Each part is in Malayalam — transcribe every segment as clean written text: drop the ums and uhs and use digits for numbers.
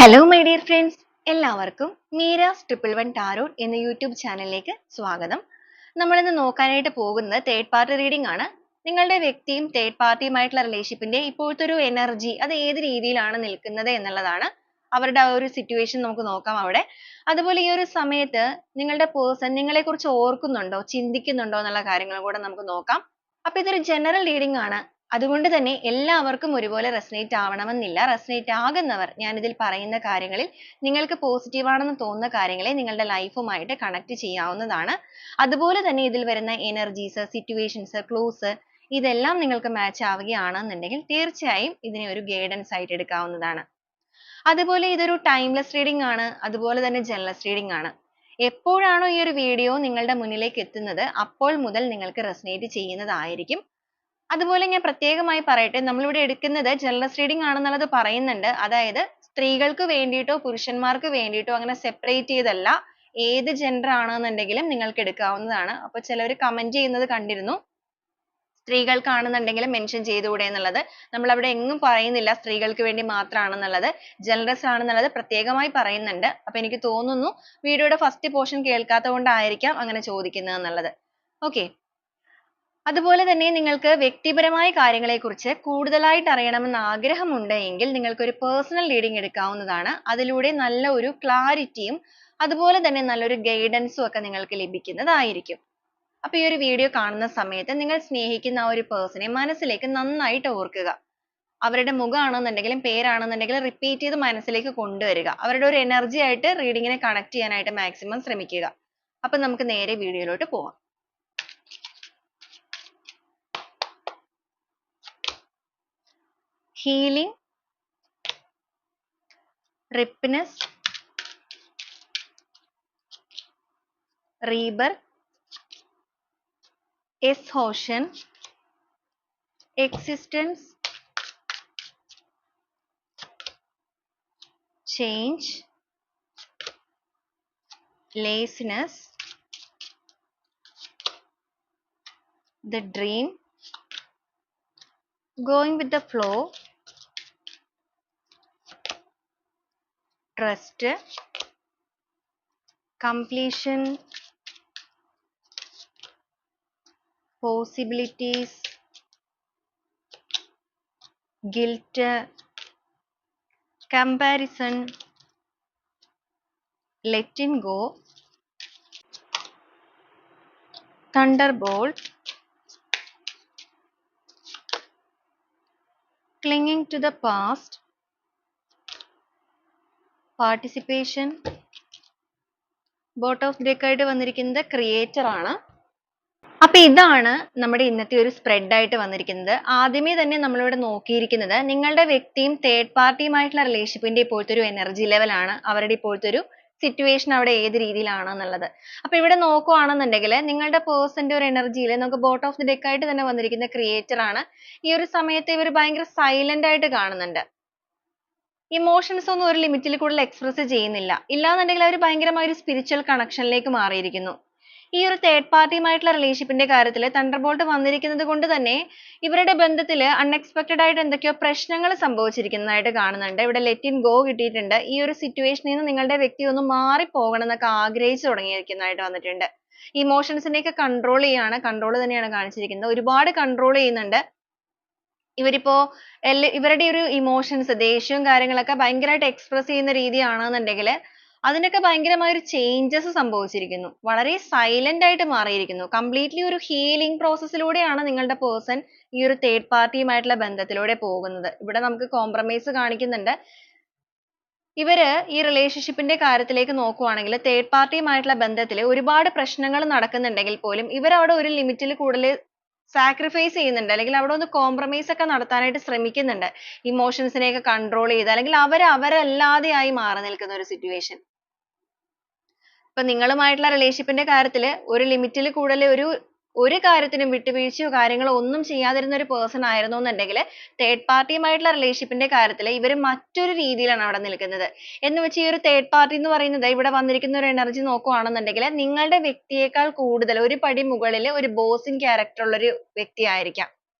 ഹലോ മൈ ഡിയർ ഫ്രണ്ട്സ്, എല്ലാവർക്കും മീരാസ് 111 ടാരോട്ട് എന്ന യൂട്യൂബ് ചാനലിലേക്ക് സ്വാഗതം. നമ്മളിന്ന് നോക്കാനായിട്ട് പോകുന്നത് തേർഡ് പാർട്ടി റീഡിംഗ് ആണ്. നിങ്ങളുടെ വ്യക്തിയും തേർഡ് പാർട്ടിയുമായിട്ടുള്ള റിലേഷൻഷിപ്പിന്റെ ഇപ്പോഴത്തെ ഒരു എനർജി അത് ഏത് രീതിയിലാണ് നിൽക്കുന്നത് എന്നുള്ളതാണ്. അവരുടെ ആ ഒരു സിറ്റുവേഷൻ നമുക്ക് നോക്കാം അവിടെ. അതുപോലെ ഈ ഒരു സമയത്ത് നിങ്ങളുടെ പേഴ്സൺ നിങ്ങളെക്കുറിച്ച് ഓർക്കുന്നുണ്ടോ, ചിന്തിക്കുന്നുണ്ടോ എന്നുള്ള കാര്യങ്ങൾ കൂടെ നമുക്ക് നോക്കാം. അപ്പൊ ഇതൊരു ജനറൽ റീഡിംഗ് ആണ്. അതുകൊണ്ട് തന്നെ എല്ലാവർക്കും ഒരുപോലെ റെസനേറ്റ് ആവണമെന്നില്ല. റെസനേറ്റ് ആകുന്നവർ ഞാൻ ഇതിൽ പറയുന്ന കാര്യങ്ങളിൽ നിങ്ങൾക്ക് പോസിറ്റീവ് ആണെന്ന് തോന്നുന്ന കാര്യങ്ങളെ നിങ്ങളുടെ ലൈഫുമായിട്ട് കണക്ട് ചെയ്യാവുന്നതാണ്. അതുപോലെ തന്നെ ഇതിൽ വരുന്ന എനർജീസ്, സിറ്റുവേഷൻസ്, ക്ലൂസ് ഇതെല്ലാം നിങ്ങൾക്ക് മാച്ച് ആവുകയാണെന്നുണ്ടെങ്കിൽ തീർച്ചയായും ഇതിനെ ഒരു ഗൈഡൻസ് ആയിട്ട് എടുക്കാവുന്നതാണ്. അതുപോലെ ഇതൊരു ടൈംലെസ് റീഡിംഗ് ആണ്. അതുപോലെ തന്നെ ജനറൽ റീഡിംഗ് ആണ്. എപ്പോഴാണോ ഈ ഒരു വീഡിയോ നിങ്ങളുടെ മുന്നിലേക്ക് എത്തുന്നത് അപ്പോൾ മുതൽ നിങ്ങൾക്ക് റെസനേറ്റ് ചെയ്യുന്നതായിരിക്കും. അതുപോലെ ഞാൻ പ്രത്യേകമായി പറയട്ടെ, നമ്മളിവിടെ എടുക്കുന്നത് ജനറൽ റീഡിംഗ് ആണെന്നുള്ളത് പറയുന്നുണ്ട്. അതായത് സ്ത്രീകൾക്ക് വേണ്ടിയിട്ടോ പുരുഷന്മാർക്ക് വേണ്ടിയിട്ടോ അങ്ങനെ സെപ്പറേറ്റ് ചെയ്തല്ല. ഏത് ജെൻഡർ ആണെന്നുണ്ടെങ്കിലും നിങ്ങൾക്ക് എടുക്കാവുന്നതാണ്. അപ്പൊ ചിലർ കമന്റ് ചെയ്യുന്നത് കണ്ടിരുന്നു, സ്ത്രീകൾക്കാണെന്നുണ്ടെങ്കിൽ മെൻഷൻ ചെയ്തുകൂടെ എന്നുള്ളത്. നമ്മൾ അവിടെ എങ്ങും പറയുന്നില്ല സ്ത്രീകൾക്ക് വേണ്ടി മാത്രമാണെന്നുള്ളത്. ജെൻഡേഴ്സ് ആണെന്നുള്ളത് പ്രത്യേകമായി പറയുന്നുണ്ട്. അപ്പൊ എനിക്ക് തോന്നുന്നു വീഡിയോയുടെ ഫസ്റ്റ് പോർഷൻ കേൾക്കാത്തത് കൊണ്ടായിരിക്കാം അങ്ങനെ ചോദിക്കുന്നത് എന്നുള്ളത്. ഓക്കെ. അതുപോലെ തന്നെ നിങ്ങൾക്ക് വ്യക്തിപരമായ കാര്യങ്ങളെക്കുറിച്ച് കൂടുതലായിട്ട് അറിയണമെന്ന് ആഗ്രഹമുണ്ട് എങ്കിൽ നിങ്ങൾക്ക് ഒരു പേഴ്സണൽ റീഡിംഗ് എടുക്കാവുന്നതാണ്. അതിലൂടെ നല്ല ഒരു ക്ലാരിറ്റിയും അതുപോലെ തന്നെ നല്ലൊരു ഗൈഡൻസും ഒക്കെ നിങ്ങൾക്ക് ലഭിക്കുന്നതായിരിക്കും. അപ്പൊ ഈ ഒരു വീഡിയോ കാണുന്ന സമയത്ത് നിങ്ങൾ സ്നേഹിക്കുന്ന ആ ഒരു പേഴ്സണെ മനസ്സിലേക്ക് നന്നായിട്ട് ഓർക്കുക. അവരുടെ മുഖമാണെന്നുണ്ടെങ്കിലും പേരാണെന്നുണ്ടെങ്കിലും റിപ്പീറ്റ് ചെയ്ത് മനസ്സിലേക്ക് കൊണ്ടുവരിക. അവരുടെ ഒരു എനർജി ആയിട്ട് റീഡിങ്ങിനെ കണക്ട് ചെയ്യാനായിട്ട് മാക്സിമം ശ്രമിക്കുക. അപ്പൊ നമുക്ക് നേരെ വീഡിയോയിലോട്ട് പോവാം. Healing, ripeness, rebirth, exhaustion, existence, change, laziness, the dream, going with the flow, trust, completion, possibilities, guilt, comparison, letting go, thunderbolt, clinging to the past, participation, boat of deck ആയിട്ട് വന്നിരിക്കുന്നത് ക്രിയേറ്റർ ആണ്. അപ്പൊ ഇതാണ് നമ്മുടെ ഇന്നത്തെ ഒരു സ്പ്രെഡ് ആയിട്ട് വന്നിരിക്കുന്നത്. ആദ്യമേ തന്നെ നമ്മളിവിടെ നോക്കിയിരിക്കുന്നത് നിങ്ങളുടെ വ്യക്തിയും തേർഡ് പാർട്ടിയുമായിട്ടുള്ള റിലേഷൻഷിപ്പിന്റെ ഇപ്പോഴത്തെ ഒരു എനർജി ലെവൽ ആണ്. അവരുടെ ഇപ്പോഴത്തെ ഒരു സിറ്റുവേഷൻ അവിടെ ഏത് രീതിയിലാണെന്നുള്ളത്. അപ്പൊ ഇവിടെ നോക്കുവാണെന്നുണ്ടെങ്കിൽ നിങ്ങളുടെ പേഴ്സന്റെ ഒരു എനർജിയിൽ നമുക്ക് ബോട്ട് ഓഫ് ദി ഡെക്ക് ആയിട്ട് തന്നെ വന്നിരിക്കുന്ന ക്രിയേറ്റർ ആണ്. ഈ ഒരു സമയത്ത് ഇവർ ഭയങ്കര സൈലന്റ് ആയിട്ട് കാണുന്നുണ്ട്. ഇമോഷൻസ് ഒന്നും ഒരു ലിമിറ്റിൽ കൂടുതൽ എക്സ്പ്രസ് ചെയ്യുന്നില്ല. ഇല്ലാന്നുണ്ടെങ്കിൽ അവർ ഭയങ്കരമായ ഒരു സ്പിരിച്വൽ കണക്ഷനിലേക്ക് മാറിയിരിക്കുന്നു. ഈ ഒരു തേർഡ് പാർട്ടിയുമായിട്ടുള്ള റിലേഷൻഷിപ്പിന്റെ കാര്യത്തിൽ തണ്ടർബോൾട്ട് വന്നിരിക്കുന്നത് കൊണ്ട് തന്നെ ഇവരുടെ ബന്ധത്തിൽ അൺഎക്സ്പെക്ടഡ് ആയിട്ട് എന്തൊക്കെയോ പ്രശ്നങ്ങൾ സംഭവിച്ചിരിക്കുന്നതായിട്ട് കാണുന്നുണ്ട്. ഇവിടെ ലെറ്റ് ഇൻ ഗോ കിട്ടിയിട്ടുണ്ട്. ഈ ഒരു സിറ്റുവേഷനിൽ നിന്ന് നിങ്ങളുടെ വ്യക്തി ഒന്ന് മാറിപ്പോകണം എന്നൊക്കെ ആഗ്രഹിച്ചു തുടങ്ങിയിരിക്കുന്നതായിട്ട് വന്നിട്ടുണ്ട്. ഇമോഷൻസിനെയൊക്കെ കൺട്രോൾ ചെയ്യാണ്, കൺട്രോൾ തന്നെയാണ് കാണിച്ചിരിക്കുന്നത്. ഒരുപാട് കൺട്രോൾ ചെയ്യുന്നുണ്ട്. ഇവരിപ്പോ ഇവരുടെ ഒരു ഇമോഷൻസ്, ദേഷ്യവും കാര്യങ്ങളൊക്കെ ഭയങ്കരമായിട്ട് എക്സ്പ്രസ് ചെയ്യുന്ന രീതിയാണെന്നുണ്ടെങ്കിൽ അതിനൊക്കെ ഭയങ്കരമായ ഒരു ചേഞ്ചസ് സംഭവിച്ചിരിക്കുന്നു. വളരെ സൈലന്റ് ആയിട്ട് മാറിയിരിക്കുന്നു. കംപ്ലീറ്റ്ലി ഒരു ഹീലിംഗ് പ്രോസസ്സിലൂടെയാണ് നിങ്ങളുടെ പേഴ്സൺ ഈ ഒരു തേർഡ് പാർട്ടിയുമായിട്ടുള്ള ബന്ധത്തിലൂടെ പോകുന്നത്. ഇവിടെ നമുക്ക് കോംപ്രമൈസ് കാണിക്കുന്നുണ്ട്. ഇവര് ഈ റിലേഷൻഷിപ്പിന്റെ കാര്യത്തിലേക്ക് നോക്കുവാണെങ്കിൽ തേർഡ് പാർട്ടിയുമായിട്ടുള്ള ബന്ധത്തിൽ ഒരുപാട് പ്രശ്നങ്ങൾ നടക്കുന്നുണ്ടെങ്കിൽ പോലും ഇവർ അവിടെ ഒരു ലിമിറ്റിൽ കൂടുതൽ സാക്രിഫൈസ് ചെയ്യുന്നുണ്ട്, അല്ലെങ്കിൽ അവിടെ ഒന്ന് കോംപ്രമൈസ് ഒക്കെ നടത്താനായിട്ട് ശ്രമിക്കുന്നുണ്ട്. ഇമോഷൻസിനെയൊക്കെ കൺട്രോൾ ചെയ്ത്, അല്ലെങ്കിൽ അവരല്ലാതെയായി മാറി നിൽക്കുന്ന ഒരു സിറ്റുവേഷൻ. ഇപ്പൊ നിങ്ങളുമായിട്ടുള്ള റിലേഷൻഷിപ്പിന്റെ കാര്യത്തിൽ ഒരു ലിമിറ്റിൽ കൂടുതൽ ഒരു കാര്യത്തിനും വിട്ടുവീഴ്ചയോ കാര്യങ്ങളോ ഒന്നും ചെയ്യാതിരുന്ന ഒരു പേഴ്സൺ ആയിരുന്നു എന്നുണ്ടെങ്കിൽ തേർഡ് പാർട്ടിയുമായിട്ടുള്ള റിലേഷൻഷിപ്പിന്റെ കാര്യത്തിൽ ഇവർ മറ്റൊരു രീതിയിലാണ് അവിടെ നിൽക്കുന്നത്. എന്ന് വെച്ച് ഈ ഒരു തേർഡ് പാർട്ടി എന്ന് പറയുന്നത് ഇവിടെ വന്നിരിക്കുന്ന ഒരു എനർജി നോക്കുവാണെന്നുണ്ടെങ്കിൽ നിങ്ങളുടെ വ്യക്തിയേക്കാൾ കൂടുതൽ ഒരു പടി മുകളിൽ ഒരു ബോസിംഗ് ക്യാരക്ടർ ഉള്ള ഒരു വ്യക്തി ആയിരിക്കാം.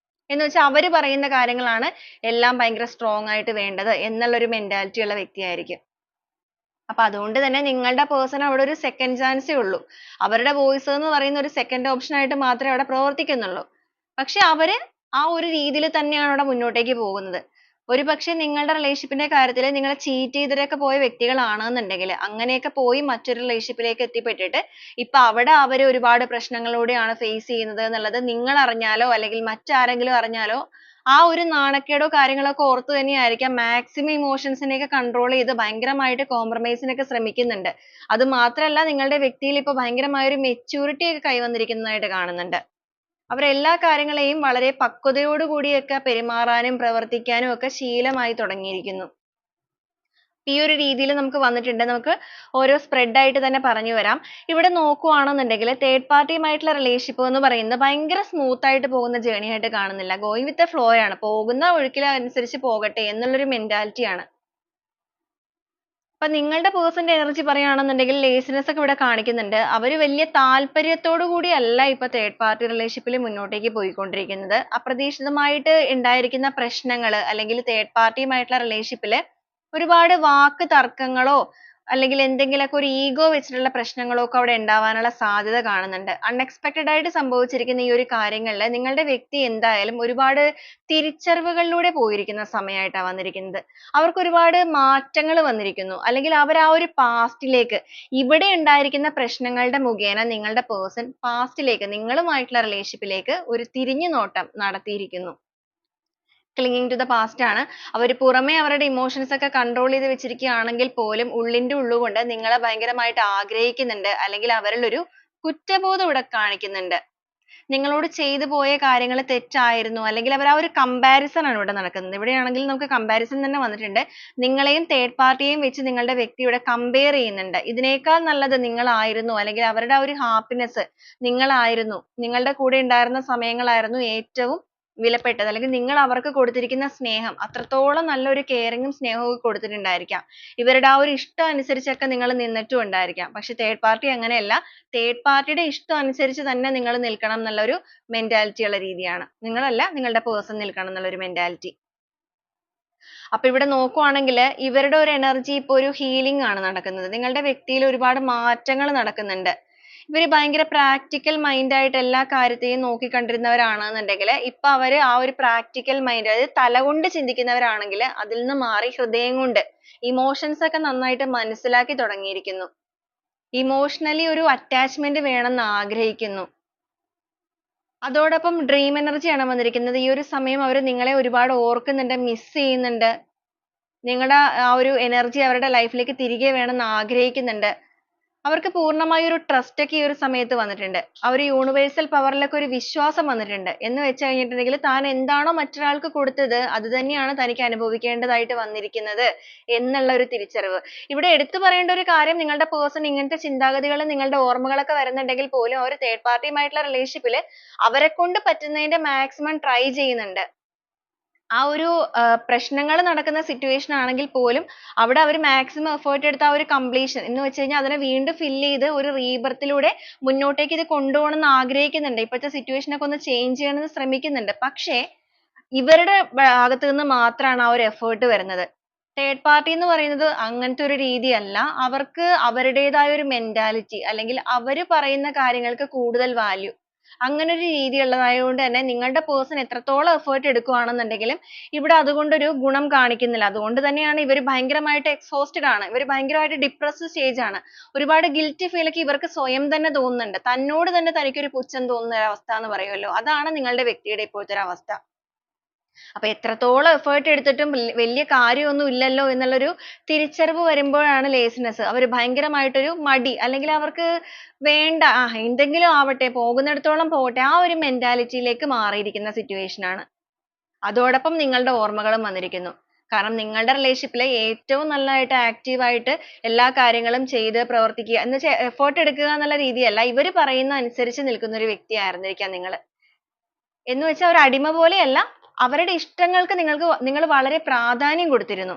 എന്ന് വെച്ചാൽ അവര് പറയുന്ന കാര്യങ്ങളാണ് എല്ലാം ഭയങ്കര സ്ട്രോങ് ആയിട്ട് വേണ്ടത് എന്നുള്ള ഒരു മെന്റാലിറ്റി ഉള്ള വ്യക്തിയായിരിക്കും. അപ്പൊ അതുകൊണ്ട് തന്നെ നിങ്ങളുടെ പേഴ്സൺ അവിടെ ഒരു സെക്കൻഡ് ചാൻസേ ഉള്ളൂ. അവരുടെ വോയിസ് എന്ന് പറയുന്ന ഒരു സെക്കൻഡ് ഓപ്ഷൻ ആയിട്ട് മാത്രമേ അവിടെ പ്രവർത്തിക്കുന്നുള്ളൂ. പക്ഷെ അവര് ആ ഒരു രീതിയിൽ തന്നെയാണ് അവിടെ മുന്നോട്ടേക്ക് പോകുന്നത്. ഒരുപക്ഷെ നിങ്ങളുടെ റിലേഷൻഷിപ്പിന്റെ കാര്യത്തിൽ നിങ്ങൾ ചീറ്റ് ചെയ്തിട്ടൊക്കെ പോയ വ്യക്തികളാണെന്നുണ്ടെങ്കിൽ, അങ്ങനെയൊക്കെ പോയി മറ്റൊരു റിലേഷൻഷിപ്പിലേക്ക് എത്തിപ്പെട്ടിട്ട് ഇപ്പൊ അവിടെ അവര് ഒരുപാട് പ്രശ്നങ്ങളിലൂടെയാണ് ഫേസ് ചെയ്യുന്നത് എന്നുള്ളത് നിങ്ങൾ അറിഞ്ഞാലോ അല്ലെങ്കിൽ മറ്റാരെങ്കിലും അറിഞ്ഞാലോ ആ ഒരു നാണക്കേടോ കാര്യങ്ങളോ ഒക്കെ ഓർത്ത് തന്നെയായിരിക്കാം മാക്സിമം ഇമോഷൻസിനെയൊക്കെ കൺട്രോൾ ചെയ്ത് ഭയങ്കരമായിട്ട് കോംപ്രമൈസിനൊക്കെ ശ്രമിക്കുന്നുണ്ട്. അത് മാത്രമല്ല നിങ്ങളുടെ വ്യക്തിയിൽ ഇപ്പൊ ഭയങ്കരമായ ഒരു മെച്യൂരിറ്റി ഒക്കെ കൈവന്നിരിക്കുന്നതായിട്ട് കാണുന്നുണ്ട്. അവർ എല്ലാ കാര്യങ്ങളെയും വളരെ പക്വതയോട് കൂടിയൊക്കെ പെരുമാറാനും പ്രവർത്തിക്കാനും ഒക്കെ ശീലമായി തുടങ്ങിയിരിക്കുന്നു. ഈ ഒരു രീതിയിൽ നമുക്ക് വന്നിട്ടുണ്ട്. നമുക്ക് ഓരോ സ്പ്രെഡ് ആയിട്ട് തന്നെ പറഞ്ഞു വരാം. ഇവിടെ നോക്കുവാണെന്നുണ്ടെങ്കിൽ തേർഡ് പാർട്ടിയുമായിട്ടുള്ള റിലേഷൻഷിപ്പ് എന്ന് പറയുന്നത് ഭയങ്കര സ്മൂത്ത് ആയിട്ട് പോകുന്ന ജേർണി ആയിട്ട് കാണുന്നില്ല. ഗോയിങ് വിത്ത് ദ ഫ്ലോ ആണ്. പോകുന്ന ഒഴുക്കിൽ അനുസരിച്ച് പോകട്ടെ എന്നുള്ളൊരു മെന്റാലിറ്റി ആണ്. അപ്പൊ നിങ്ങളുടെ പേഴ്സന്റെ എനർജി പറയുകയാണെന്നുണ്ടെങ്കിൽ ലേസിനെസ് ഒക്കെ ഇവിടെ കാണിക്കുന്നുണ്ട്. അവര് വലിയ താല്പര്യത്തോടു കൂടി അല്ല ഇപ്പൊ തേർഡ് പാർട്ടി റിലേഷൻഷിപ്പിൽ മുന്നോട്ടേക്ക് പോയിക്കൊണ്ടിരിക്കുന്നത്. അപ്രതീക്ഷിതമായിട്ട് ഉണ്ടായിരിക്കുന്ന പ്രശ്നങ്ങൾ അല്ലെങ്കിൽ തേർഡ് പാർട്ടിയുമായിട്ടുള്ള റിലേഷൻഷിപ്പിൽ ഒരുപാട് വാക്ക് തർക്കങ്ങളോ അല്ലെങ്കിൽ എന്തെങ്കിലുമൊക്കെ ഒരു ഈഗോ വെച്ചിട്ടുള്ള പ്രശ്നങ്ങളോ ഒക്കെ അവിടെ ഉണ്ടാവാനുള്ള സാധ്യത കാണുന്നുണ്ട്. അൺഎക്സ്പെക്ടഡ് ആയിട്ട് സംഭവിച്ചിരിക്കുന്ന ഈ ഒരു കാര്യങ്ങളിൽ നിങ്ങളുടെ വ്യക്തി എന്തായാലും ഒരുപാട് തിരിച്ചറിവുകളിലൂടെ പോയിരിക്കുന്ന സമയമായിട്ടാണ് വന്നിരിക്കുന്നത്. അവർക്ക് ഒരുപാട് മാറ്റങ്ങൾ വന്നിരിക്കുന്നു. അല്ലെങ്കിൽ അവർ ആ ഒരു പാസ്റ്റിലേക്ക് ഇവിടെ ഉണ്ടായിരിക്കുന്ന പ്രശ്നങ്ങളുടെ മുഖേന നിങ്ങളുടെ പേഴ്സൺ പാസ്റ്റിലേക്ക് നിങ്ങളുമായിട്ടുള്ള റിലേഷൻഷിപ്പിലേക്ക് ഒരു തിരിഞ്ഞുനോട്ടം നടത്തിയിരിക്കുന്നു. ക്ലിങ്ങിങ് ടു ദ പാസ്റ്റ് ആണ്. അവർ പുറമേ അവരുടെ ഇമോഷൻസ് ഒക്കെ കൺട്രോൾ ചെയ്ത് വെച്ചിരിക്കുകയാണെങ്കിൽ പോലും ഉള്ളിന്റെ ഉള്ളുകൊണ്ട് നിങ്ങളെ ഭയങ്കരമായിട്ട് ആഗ്രഹിക്കുന്നുണ്ട്. അല്ലെങ്കിൽ അവരിൽ ഒരു കുറ്റബോധം ഇവിടെ കാണിക്കുന്നുണ്ട്. നിങ്ങളോട് ചെയ്തു പോയ കാര്യങ്ങൾ തെറ്റായിരുന്നു, അല്ലെങ്കിൽ അവർ ആ ഒരു കമ്പാരിസൺ ആണ് ഇവിടെ നടക്കുന്നത്. ഇവിടെയാണെങ്കിൽ നമുക്ക് കമ്പാരിസൺ തന്നെ വന്നിട്ടുണ്ട്. നിങ്ങളെയും തേർഡ് പാർട്ടിയെയും വെച്ച് നിങ്ങളുടെ വ്യക്തി ഇവിടെ കമ്പയർ ചെയ്യുന്നുണ്ട്. ഇതിനേക്കാൾ നല്ലത് നിങ്ങളായിരുന്നു, അല്ലെങ്കിൽ അവരുടെ ആ ഒരു ഹാപ്പിനെസ് നിങ്ങളായിരുന്നു, നിങ്ങളുടെ കൂടെ ഉണ്ടായിരുന്ന സമയങ്ങളായിരുന്നു ഏറ്റവും വിലപ്പെട്ടത്, അല്ലെങ്കിൽ നിങ്ങൾ അവർക്ക് കൊടുത്തിരിക്കുന്ന സ്നേഹം അത്രത്തോളം നല്ലൊരു കെയറിങ്ങും സ്നേഹവും ഒക്കെ കൊടുത്തിട്ടുണ്ടായിരിക്കാം. ഇവരുടെ ആ ഒരു ഇഷ്ടം അനുസരിച്ചൊക്കെ നിങ്ങൾ നിന്നിട്ടും ഉണ്ടായിരിക്കാം. പക്ഷെ തേർഡ് പാർട്ടി അങ്ങനെയല്ല. തേർഡ് പാർട്ടിയുടെ ഇഷ്ടം അനുസരിച്ച് തന്നെ നിങ്ങൾ നിൽക്കണം എന്നുള്ള ഒരു മെന്റാലിറ്റി ഉള്ള രീതിയാണ്. നിങ്ങളല്ല, നിങ്ങളുടെ പേഴ്സൺ നിൽക്കണം എന്നുള്ള ഒരു മെന്റാലിറ്റി. അപ്പൊ ഇവിടെ നോക്കുവാണെങ്കിൽ ഇവരുടെ ഒരു എനർജി ഇപ്പൊ ഒരു ഹീലിംഗ് ആണ് നടക്കുന്നത്. നിങ്ങളുടെ വ്യക്തിയിൽ ഒരുപാട് മാറ്റങ്ങൾ നടക്കുന്നുണ്ട്. ഇവര് ഭയങ്കര പ്രാക്ടിക്കൽ മൈൻഡ് ആയിട്ട് എല്ലാ കാര്യത്തെയും നോക്കിക്കണ്ടിരുന്നവരാണെന്നുണ്ടെങ്കിൽ ഇപ്പൊ അവര് ആ ഒരു പ്രാക്ടിക്കൽ മൈൻഡ്, അതായത് തലകൊണ്ട് ചിന്തിക്കുന്നവരാണെങ്കിൽ അതിൽ നിന്ന് മാറി ഹൃദയം കൊണ്ട് ഇമോഷൻസ് ഒക്കെ നന്നായിട്ട് മനസ്സിലാക്കി തുടങ്ങിയിരിക്കുന്നു. ഇമോഷണലി ഒരു അറ്റാച്ച്മെന്റ് വേണമെന്ന് ആഗ്രഹിക്കുന്നു. അതോടൊപ്പം ഡ്രീം എനർജിയാണ് വന്നിരിക്കുന്നത്. ഈ ഒരു സമയം അവർ നിങ്ങളെ ഒരുപാട് ഓർക്കുന്നുണ്ട്, മിസ് ചെയ്യുന്നുണ്ട്. നിങ്ങളുടെ ആ ഒരു എനർജി അവരുടെ ലൈഫിലേക്ക് തിരികെ വേണമെന്ന് ആഗ്രഹിക്കുന്നുണ്ട്. അവർക്ക് പൂർണ്ണമായ ഒരു ട്രസ്റ്റ് ഒക്കെ ഈ ഒരു സമയത്ത് വന്നിട്ടുണ്ട്. ആ ഒരു യൂണിവേഴ്സൽ പവറിലൊക്കെ ഒരു വിശ്വാസം വന്നിട്ടുണ്ട്. എന്ന് വെച്ച് കഴിഞ്ഞിട്ടുണ്ടെങ്കിൽ താൻ എന്താണോ മറ്റൊരാൾക്ക് കൊടുത്തത് അത് തന്നെയാണ് തനിക്ക് അനുഭവിക്കേണ്ടതായിട്ട് വന്നിരിക്കുന്നത് എന്നുള്ള ഒരു തിരിച്ചറിവ്. ഇവിടെ എടുത്തു പറയേണ്ട ഒരു കാര്യം, നിങ്ങളുടെ പേഴ്സൺ ഇങ്ങനത്തെ ചിന്താഗതികൾ നിങ്ങളുടെ ഓർമ്മകളൊക്കെ വരുന്നുണ്ടെങ്കിൽ പോലും അവർ തേർഡ് പാർട്ടിയുമായിട്ടുള്ള റിലേഷൻഷിപ്പിൽ അവരെ കൊണ്ട് പറ്റുന്നതിന്റെ മാക്സിമം ട്രൈ ചെയ്യുന്നുണ്ട്. ആ ഒരു പ്രശ്നങ്ങൾ നടക്കുന്ന സിറ്റുവേഷൻ ആണെങ്കിൽ പോലും അവിടെ അവർ മാക്സിമം എഫേർട്ട് എടുത്ത് ആ ഒരു കംപ്ലീഷൻ എന്ന് വെച്ച് കഴിഞ്ഞാൽ അതിനെ വീണ്ടും ഫില്ല് ചെയ്ത് ഒരു റീബർത്തിലൂടെ മുന്നോട്ടേക്ക് ഇത് കൊണ്ടുപോകണം എന്ന് ആഗ്രഹിക്കുന്നുണ്ട്. ഇപ്പോഴത്തെ സിറ്റുവേഷൻ ഒക്കെ ഒന്ന് ചേഞ്ച് ചെയ്യണമെന്ന് ശ്രമിക്കുന്നുണ്ട്. പക്ഷേ ഇവരുടെ ഭാഗത്ത് നിന്ന് മാത്രമാണ് ആ ഒരു എഫേർട്ട് വരുന്നത്. തേർഡ് പാർട്ടി എന്ന് പറയുന്നത് അങ്ങനത്തെ ഒരു രീതിയല്ല. അവർക്ക് അവരുടേതായ ഒരു മെന്റാലിറ്റി, അല്ലെങ്കിൽ അവർ പറയുന്ന കാര്യങ്ങൾക്ക് കൂടുതൽ വാല്യൂ, അങ്ങനെ ഒരു രീതി ഉള്ളതായതുകൊണ്ട് തന്നെ നിങ്ങളുടെ പേഴ്സൺ എത്രത്തോളം എഫേർട്ട് എടുക്കുകയാണെന്നുണ്ടെങ്കിലും ഇവിടെ അതുകൊണ്ടൊരു ഗുണം കാണിക്കുന്നില്ല. അതുകൊണ്ട് തന്നെയാണ് ഇവർ ഭയങ്കരമായിട്ട് എക്സോസ്റ്റഡ് ആണ്. ഇവർ ഭയങ്കരമായിട്ട് ഡിപ്രസ്ഡ് സ്റ്റേജ് ആണ്. ഒരുപാട് ഗിൽറ്റി ഫീൽ ഒക്കെ ഇവർക്ക് സ്വയം തന്നെ തോന്നുന്നുണ്ട്. തന്നോട് തന്നെ തനിക്കൊരു പുച്ഛം തോന്നുന്ന ഒരു അവസ്ഥ എന്ന് പറയുമല്ലോ, അതാണ് നിങ്ങളുടെ വ്യക്തിയുടെ ഇപ്പോഴത്തെ ഒരു അവസ്ഥ. അപ്പൊ എത്രത്തോളം എഫേർട്ട് എടുത്തിട്ടും വലിയ കാര്യമൊന്നും ഇല്ലല്ലോ എന്നുള്ളൊരു തിരിച്ചറിവ് വരുമ്പോഴാണ് ലേസിനെസ്. അവർ ഭയങ്കരമായിട്ടൊരു മടി, അല്ലെങ്കിൽ അവർക്ക് വേണ്ട എന്തെങ്കിലും ആവട്ടെ, പോകുന്നിടത്തോളം പോകട്ടെ, ആ ഒരു മെന്റാലിറ്റിയിലേക്ക് മാറിയിരിക്കുന്ന സിറ്റുവേഷൻ ആണ്. അതോടൊപ്പം നിങ്ങളുടെ ഓർമ്മകളും വന്നിരിക്കുന്നു. കാരണം നിങ്ങളുടെ റിലേഷൻഷിപ്പിൽ ഏറ്റവും നല്ലതായിട്ട് ആക്റ്റീവ് ആയിട്ട് എല്ലാ കാര്യങ്ങളും ചെയ്ത് പ്രവർത്തിക്കുക എന്ന് വെച്ചാൽ എഫേർട്ട് എടുക്കുക എന്നുള്ള രീതിയല്ല, ഇവർ പറയുന്ന അനുസരിച്ച് നിൽക്കുന്ന ഒരു വ്യക്തിയായിരുന്നിരിക്കാം നിങ്ങൾ. എന്ന് വെച്ചാൽ ഒരു അടിമ പോലെയല്ല, അവരുടെ ഇഷ്ടങ്ങൾക്ക് നിങ്ങൾ വളരെ പ്രാധാന്യം കൊടുത്തിരുന്നു.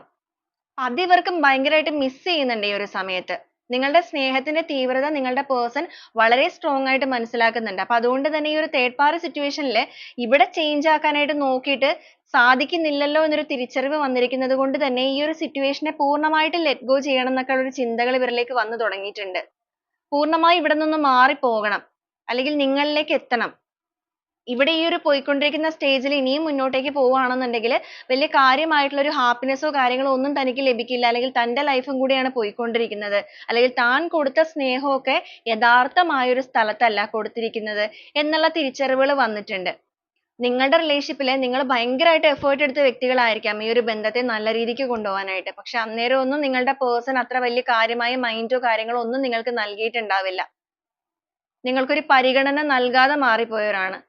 അത് ഇവർക്ക് ഭയങ്കരമായിട്ട് മിസ് ചെയ്യുന്നുണ്ട് ഈ ഒരു സമയത്ത്. നിങ്ങളുടെ സ്നേഹത്തിന്റെ തീവ്രത നിങ്ങളുടെ പേഴ്സൺ വളരെ സ്ട്രോങ് ആയിട്ട് മനസ്സിലാക്കുന്നുണ്ട്. അപ്പൊ അതുകൊണ്ട് തന്നെ ഈ ഒരു തേർഡ് പാർട്ടി സിറ്റുവേഷനിൽ ഇവിടെ ചേഞ്ച് ആക്കാനായിട്ട് നോക്കിയിട്ട് സാധിക്കുന്നില്ലല്ലോ എന്നൊരു തിരിച്ചറിവ് വന്നിരിക്കുന്നത് കൊണ്ട് തന്നെ ഈ ഒരു സിറ്റുവേഷനെ പൂർണ്ണമായിട്ട് ലെറ്റ് ഗോ ചെയ്യണം എന്നൊക്കെ ഉള്ള ചിന്തകൾ ഇവരിലേക്ക് വന്നു തുടങ്ങിയിട്ടുണ്ട്. പൂർണ്ണമായി ഇവിടെ നിന്ന് മാറിപ്പോകണം, അല്ലെങ്കിൽ നിങ്ങളിലേക്ക് എത്തണം. ഇവിടെ ഈ ഒരു പോയിക്കൊണ്ടിരിക്കുന്ന സ്റ്റേജിൽ ഇനിയും മുന്നോട്ടേക്ക് പോവുകയാണെന്നുണ്ടെങ്കിൽ വലിയ കാര്യമായിട്ടുള്ള ഒരു ഹാപ്പിനെസ്സോ കാര്യങ്ങളോ ഒന്നും തനിക്ക് ലഭിക്കില്ല, അല്ലെങ്കിൽ തന്റെ ലൈഫും കൂടിയാണ് പോയിക്കൊണ്ടിരിക്കുന്നത്, അല്ലെങ്കിൽ താൻ കൊടുത്ത സ്നേഹമൊക്കെ യഥാർത്ഥമായ ഒരു സ്ഥലത്തല്ല കൊടുത്തിരിക്കുന്നത് എന്നുള്ള തിരിച്ചറിവുകൾ വന്നിട്ടുണ്ട്. നിങ്ങളുടെ റിലേഷൻഷിപ്പിൽ നിങ്ങൾ ഭയങ്കരമായിട്ട് എഫേർട്ട് എടുത്ത വ്യക്തികളായിരിക്കാം ഈ ഒരു ബന്ധത്തെ നല്ല രീതിക്ക് കൊണ്ടുപോകാനായിട്ട്. പക്ഷെ അന്നേരം ഒന്നും നിങ്ങളുടെ പേഴ്സൺ അത്ര വലിയ കാര്യമായ മൈൻഡോ കാര്യങ്ങളോ ഒന്നും നിങ്ങൾക്ക് നൽകിയിട്ടുണ്ടാവില്ല. നിങ്ങൾക്കൊരു പരിഗണന നൽകാതെ മാറിപ്പോയവരാണ്.